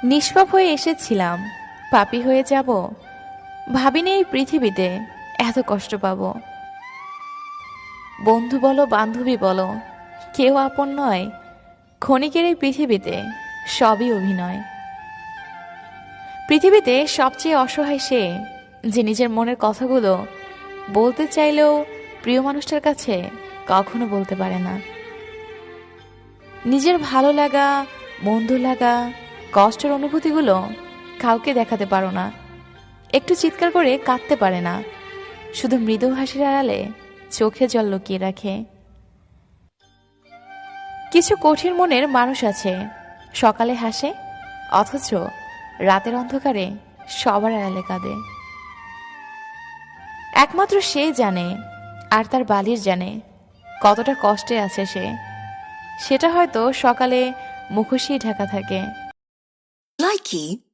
নিষ্পাপ হয়ে এসেছিলাম, পাপী হয়ে যাব। ভাবিনি এই পৃথিবীতে এত কষ্ট পাবো। বন্ধু বলো বান্ধবী বলো, কেউ আপন নয়। ক্ষণিকের এই পৃথিবীতে সবই অভিনয়। পৃথিবীতে সবচেয়ে অসহায় সে, যে নিজের মনের কথাগুলো বলতে চাইলেও প্রিয় মানুষটার কাছে কখনো বলতে পারে না। নিজের ভালো লাগা, মন্দ লাগা, কষ্টের অনুভূতিগুলো কাউকে দেখাতে পারো না। একটু চিৎকার করে কাঁদতে পারে না, শুধু মৃদু হাসির আড়ালে চোখে জল লুকিয়ে রাখে। কিছু কঠিন মনের মানুষ আছে, সকালে হাসে অথচ রাতের অন্ধকারে সবার আড়ালে কাঁদে। একমাত্র সে জানে, আর তার বালির জানে কতটা কষ্টে আছে সে। সেটা হয়তো সকালে মুখোশই ঢাকা থাকে। Likey